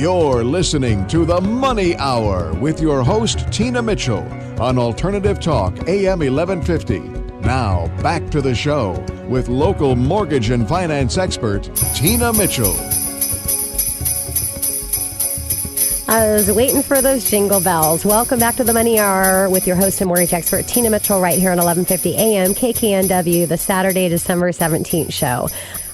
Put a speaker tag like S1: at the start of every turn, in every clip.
S1: You're listening to The Money Hour with your host, Tina Mitchell, on Alternative Talk, AM 1150. Now, back to the show with local mortgage and finance expert, Tina Mitchell.
S2: I was waiting for those jingle bells. Welcome back to The Money Hour with your host and mortgage expert, Tina Mitchell, right here on 1150 AM KKNW, the Saturday, December 17th show.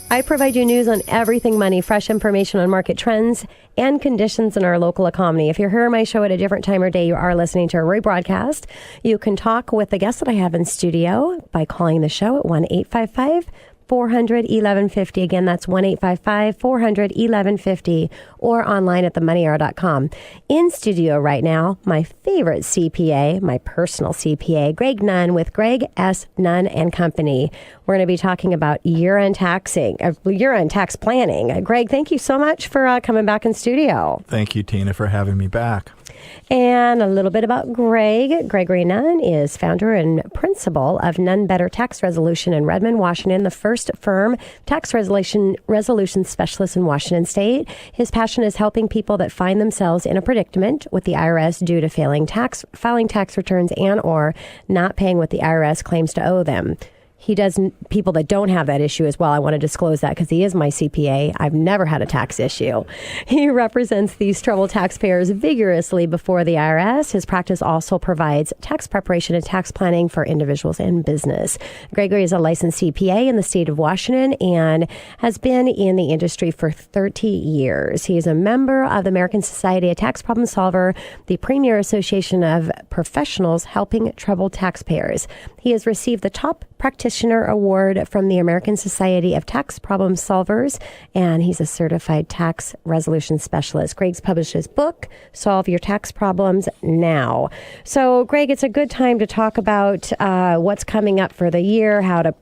S2: I provide you news on everything money, fresh information on market trends and conditions in our local economy. If you're hearing my show at a different time or day, you are listening to a rebroadcast. You can talk with the guest that I have in studio by calling the show at 1-855-400-1150. Again, that's 1-855-400-1150 or online at themoneyhour.com. In studio right now, my favorite CPA, my personal CPA, Greg Nunn with Greg S. Nunn and Company. We're going to be talking about year-end tax planning. Greg, thank you so much for coming back in studio.
S3: Thank you, Tina, for having me back.
S2: And a little bit about Greg. Gregory Nunn is founder and principal of Nunn Better Tax Resolution in Redmond, Washington, the first firm tax resolution specialist in Washington State. His passion is helping people that find themselves in a predicament with the IRS due to filing tax returns and or not paying what the IRS claims to owe them. He does people that don't have that issue as well. I want to disclose that because he is my CPA. I've never had a tax issue. He represents these troubled taxpayers vigorously before the IRS. His practice also provides tax preparation and tax planning for individuals and business. Gregory is a licensed CPA in the state of Washington and has been in the industry for 30 years. He is a member of the American Society of Tax Problem Solver, the premier association of professionals helping troubled taxpayers. He has received the top Practitioner Award from the American Society of Tax Problem Solvers, and he's a certified tax resolution specialist. Greg's published his book, Solve Your Tax Problems Now. So, Greg, it's a good time to talk about what's coming up for the year, how to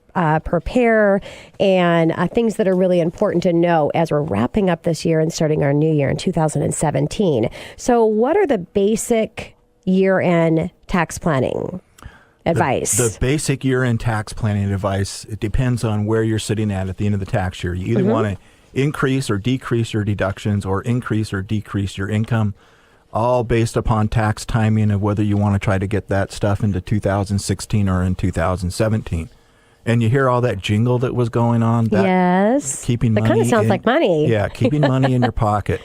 S2: prepare, and things that are really important to know as we're wrapping up this year and starting our new year in 2017. So, what are the basic year-end tax planning advice?
S3: The basic year-end tax planning advice, it depends on where you're sitting at the end of the tax year. You either want to increase or decrease your deductions or increase or decrease your income, all based upon tax timing of whether you want to try to get that stuff into 2016 or in 2017. And you hear all that jingle that was going on?
S2: Yes.
S3: Keeping money.
S2: That kind of sounds like money.
S3: Yeah, keeping money in your pocket.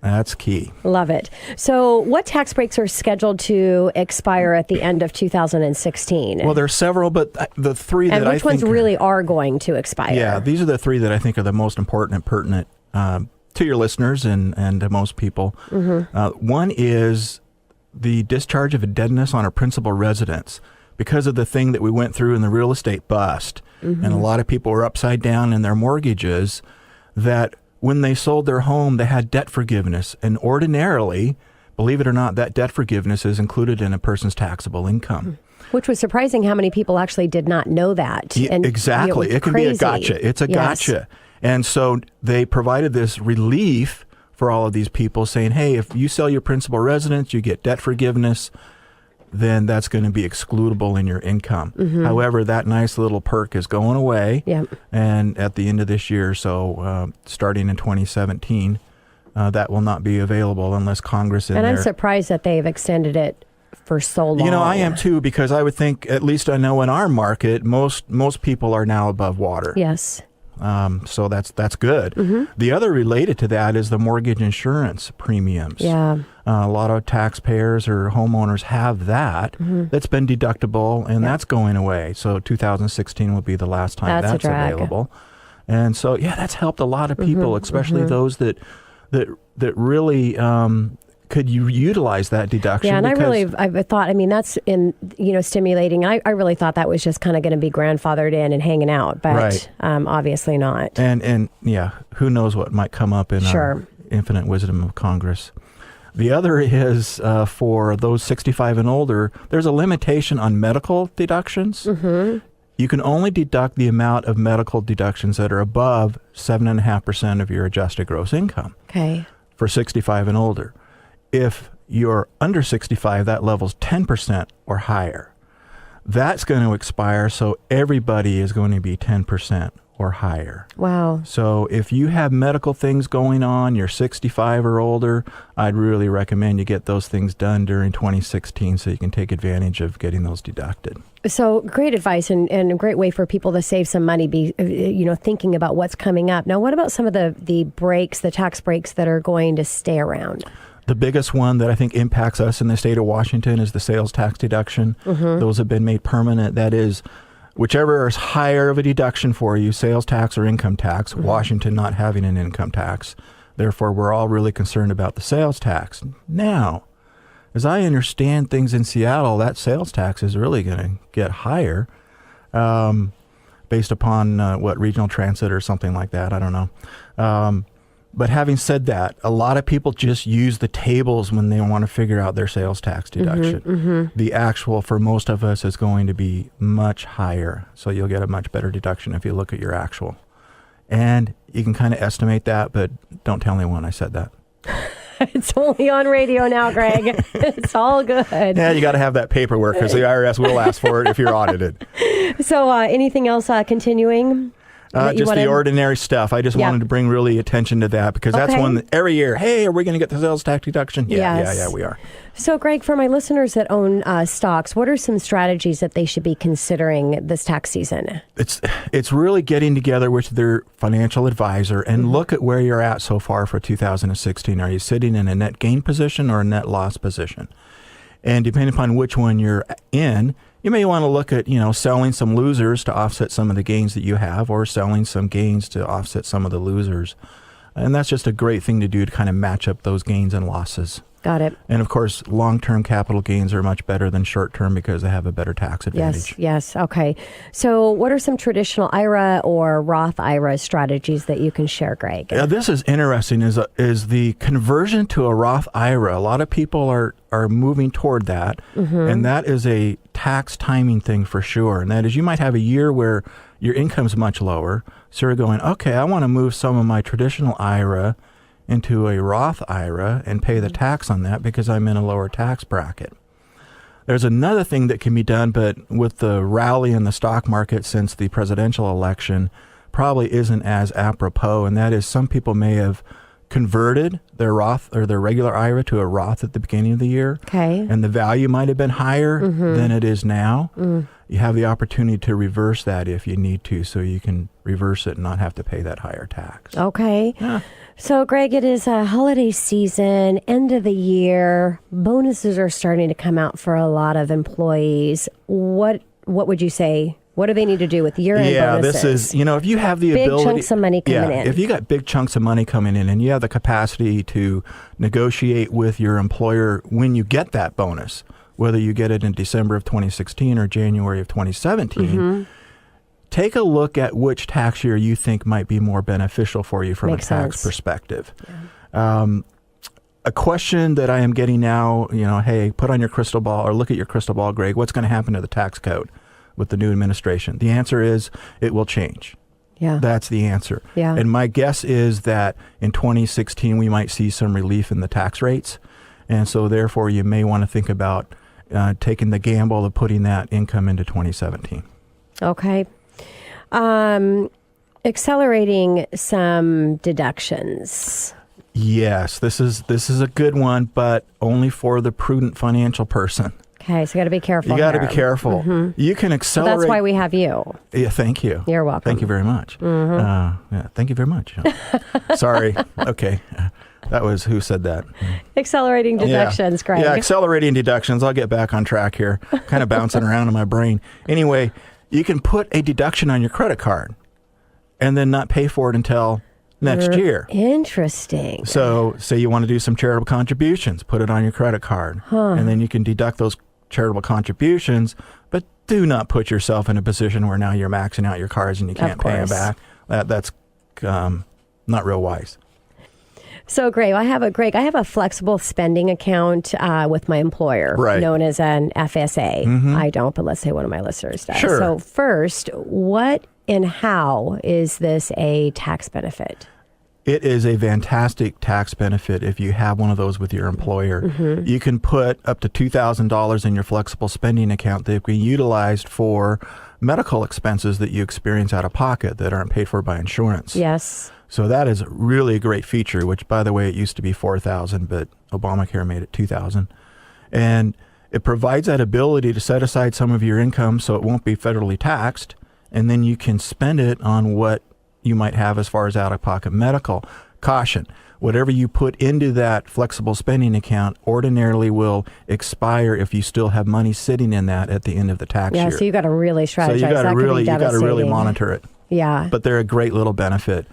S3: That's key.
S2: Love it. So what tax breaks are scheduled to expire at the end of 2016?
S3: Well, there are several, but the three that I think...
S2: And which ones really are going to expire?
S3: Yeah, these are the three that I think are the most important and pertinent to your listeners and to most people. One is the discharge of a deadness on a principal residence. Because of the thing that we went through in the real estate bust, and a lot of people were upside down in their mortgages, that when they sold their home, they had debt forgiveness. And ordinarily, believe it or not, that debt forgiveness is included in a person's taxable income.
S2: Which was surprising how many people actually did not know that.
S3: And, exactly. It can be a gotcha. It's a gotcha. And so they provided this relief for all of these people saying, hey, if you sell your principal residence, you get debt forgiveness, then that's going to be excludable in your income. However, that nice little perk is going away. And at the end of this year, so starting in 2017, that will not be available unless Congress
S2: And I'm surprised that they've extended it for so long.
S3: You know, I am too, because I would think, at least I know in our market, most people are now above water.
S2: Yes.
S3: So that's good. The other related to that is the mortgage insurance premiums.
S2: Yeah.
S3: A lot of taxpayers or homeowners have that. That's been deductible, and that's going away. So 2016 will be the last time that's available. And so, that's helped a lot of people, especially those that really could you utilize that deduction?
S2: Yeah, and I thought, that's stimulating. I really thought that was just kind of going to be grandfathered in and hanging out, but obviously not.
S3: And who knows what might come up in our infinite wisdom of Congress. The other is for those 65 and older, there's a limitation on medical deductions. You can only deduct the amount of medical deductions that are above 7.5% of your adjusted gross income.
S2: Okay.
S3: For 65 and older. If you're under 65, that level's 10% or higher. That's going to expire, so everybody is going to be 10% or higher.
S2: Wow.
S3: So if you have medical things going on, you're 65 or older, I'd really recommend you get those things done during 2016 so you can take advantage of getting those deducted.
S2: So great advice and a great way for people to save some money, thinking about what's coming up. Now, what about some of the breaks, the tax breaks that are going to stay around?
S3: The biggest one that I think impacts us in the state of Washington is the sales tax deduction. Those have been made permanent. That is, whichever is higher of a deduction for you, sales tax or income tax, Washington not having an income tax. Therefore, we're all really concerned about the sales tax. Now, as I understand things in Seattle, that sales tax is really going to get higher based upon what regional transit or something like that. I don't know. But having said that, a lot of people just use the tables when they want to figure out their sales tax deduction. The actual, for most of us, is going to be much higher. So you'll get a much better deduction if you look at your actual. And you can kind of estimate that, but don't tell anyone I said that.
S2: It's only on radio now, Greg. It's all good.
S3: Yeah, you got to have that paperwork because the IRS will ask for it if you're audited.
S2: So anything else continuing?
S3: Just the ordinary stuff. I just wanted to bring really attention to that because that's one that every year, hey, are we going to get the sales tax deduction? Yeah, we are.
S2: So, Greg, for my listeners that own stocks, what are some strategies that they should be considering this tax season?
S3: It's really getting together with their financial advisor and look at where you're at so far for 2016. Are you sitting in a net gain position or a net loss position? And depending upon which one you're in, you may want to look at, selling some losers to offset some of the gains that you have or selling some gains to offset some of the losers. And that's just a great thing to do to kind of match up those gains and losses.
S2: Got it.
S3: And of course, long-term capital gains are much better than short-term because they have a better tax advantage.
S2: Yes. Okay. So what are some traditional IRA or Roth IRA strategies that you can share, Greg?
S3: This is interesting, is the conversion to a Roth IRA. A lot of people are moving toward that, and that is a tax timing thing for sure. And that is, you might have a year where your income's much lower, so you're going, okay, I want to move some of my traditional IRA into a Roth IRA and pay the tax on that because I'm in a lower tax bracket. There's another thing that can be done, but with the rally in the stock market since the presidential election, probably isn't as apropos, and that is some people may have converted their Roth or their regular IRA to a Roth at the beginning of the year.
S2: Okay.
S3: And the value might have been higher than it is now. You have the opportunity to reverse that if you need to, so you can reverse it and not have to pay that higher tax.
S2: Okay.
S3: Yeah.
S2: So, Greg, it is a holiday season, end of the year. Bonuses are starting to come out for a lot of employees. What would you say? What do they need to do with year-end bonuses?
S3: This is, if you have the
S2: big
S3: ability...
S2: chunks of money coming in.
S3: If you got big chunks of money coming in and you have the capacity to negotiate with your employer when you get that bonus, whether you get it in December of 2016 or January of 2017, take a look at which tax year you think might be more beneficial for you from a tax perspective. Yeah. A question that I am getting now, hey, put on your crystal ball or look at your crystal ball, Greg, what's going to happen to the tax code with the new administration? The answer is it will change.
S2: Yeah.
S3: That's the answer.
S2: Yeah.
S3: And my guess is that in 2016, we might see some relief in the tax rates. And so therefore, you may want to think about taking the gamble of putting that income into 2017.
S2: Okay. Accelerating some deductions.
S3: Yes, this is a good one, but only for the prudent financial person.
S2: Okay, so you got to be careful.
S3: You got to be careful. You can accelerate.
S2: So that's why we have you.
S3: Yeah, thank you.
S2: You're welcome.
S3: Thank you very much. Thank you very much. Sorry. Okay. That was who said that.
S2: Accelerating deductions, Greg.
S3: Yeah, accelerating deductions. I'll get back on track here. Kind of bouncing around in my brain. Anyway, you can put a deduction on your credit card and then not pay for it until next year.
S2: Interesting.
S3: So say you want to do some charitable contributions, put it on your credit card, and then you can deduct those charitable contributions, but do not put yourself in a position where now you're maxing out your cards and you can't pay them back. That's not real wise.
S2: So, Greg, I have a flexible spending account with my employer, known as an FSA. I don't, but let's say one of my listeners does.
S3: Sure.
S2: So, first, what and how is this a tax benefit?
S3: It is a fantastic tax benefit if you have one of those with your employer. You can put up to $2,000 in your flexible spending account that can be utilized for medical expenses that you experience out of pocket that aren't paid for by insurance.
S2: Yes.
S3: So that is really a great feature, which, by the way, it used to be $4,000, but Obamacare made it $2,000. And it provides that ability to set aside some of your income so it won't be federally taxed, and then you can spend it on what you might have as far as out-of-pocket medical. Caution, whatever you put into that flexible spending account ordinarily will expire if you still have money sitting in that at the end of the tax year.
S2: Yeah, so you got to really strategize.
S3: So you got to really monitor it.
S2: Yeah.
S3: But they're a great little benefit.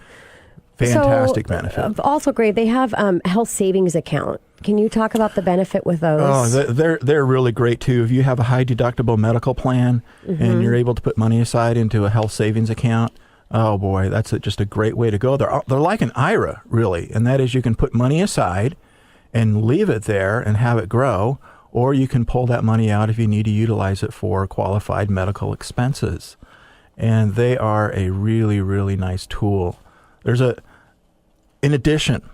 S3: Fantastic benefit.
S2: Also great, they have health savings account. Can you talk about the benefit with those?
S3: Oh, they're really great too. If you have a high deductible medical plan and you're able to put money aside into a health savings account, oh boy, that's just a great way to go. They're like an IRA, really, and that is you can put money aside and leave it there and have it grow, or you can pull that money out if you need to utilize it for qualified medical expenses. And they are a really, really nice tool. In addition,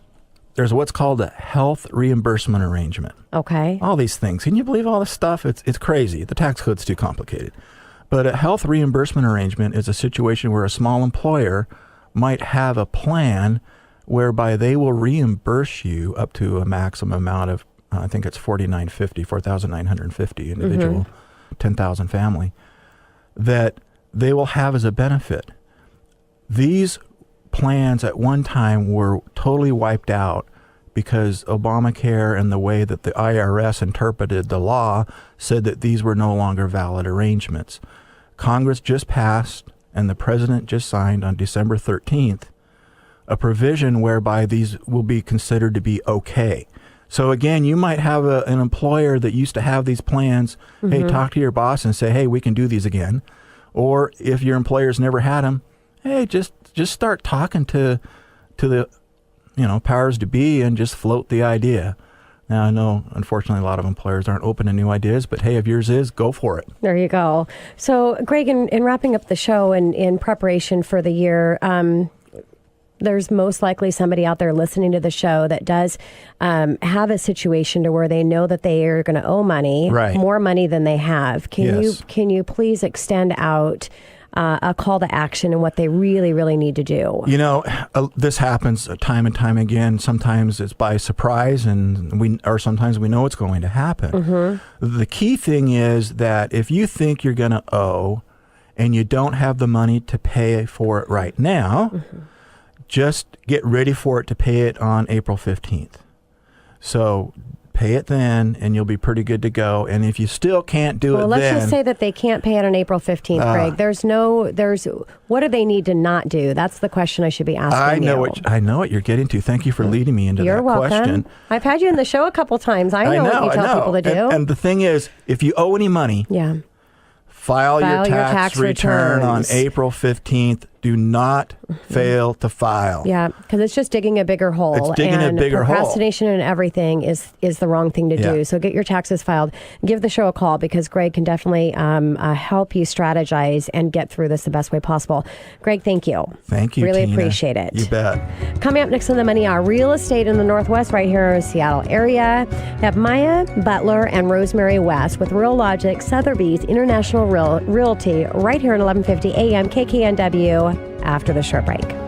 S3: there's what's called a health reimbursement arrangement.
S2: Okay.
S3: All these things. Can you believe all this stuff? It's crazy. The tax code's too complicated. But a health reimbursement arrangement is a situation where a small employer might have a plan whereby they will reimburse you up to a maximum amount of, I think it's $4,950 individual, 10,000 family, that they will have as a benefit. These plans at one time were totally wiped out because Obamacare and the way that the IRS interpreted the law said that these were no longer valid arrangements. Congress just passed and the president just signed on December 13th a provision whereby these will be considered to be okay. So again, you might have an employer that used to have these plans. Hey, talk to your boss and say, hey, we can do these again. Or if your employer's never had them, hey, just start talking to the powers to be and just float the idea. Now, I know, unfortunately, a lot of employers aren't open to new ideas, but hey, if yours is, go for it.
S2: There you go. So, Greg, in wrapping up the show and in preparation for the year, there's most likely somebody out there listening to the show that does have a situation to where they know that they are going to owe money, more money than they have. Can you please extend out a call to action and what they really, really need to do?
S3: This happens time and time again. Sometimes it's by surprise, or sometimes we know it's going to happen. The key thing is that if you think you're going to owe and you don't have the money to pay for it right now, just get ready for it to pay it on April 15th. So pay it then, and you'll be pretty good to go. And if you still can't do it then... Well, let's
S2: just say that they can't pay it on April 15th, Greg. What do they need to not do? That's the question I should be asking
S3: I know what you're getting to. Thank you for leading me into that question. You're welcome.
S2: I've had you in the show a couple times. I know what you tell people to do.
S3: And the thing is, if you owe any money, file your tax return on April 15th. Do not fail to file.
S2: Yeah, because it's just digging a bigger hole.
S3: It's digging a bigger hole.
S2: Procrastination and everything is the wrong thing to do. So get your taxes filed. Give the show a call because Greg can definitely help you strategize and get through this the best way possible. Greg, thank you.
S3: Thank you,
S2: Really
S3: Tina.
S2: appreciate it.
S3: You bet.
S2: Coming up next on the Money Hour, real estate in the Northwest right here in the Seattle area. We have Maya Butler and Rosemary West with Real Logic, Sotheby's International Realty right here at 1150 AM KKNW after the short break.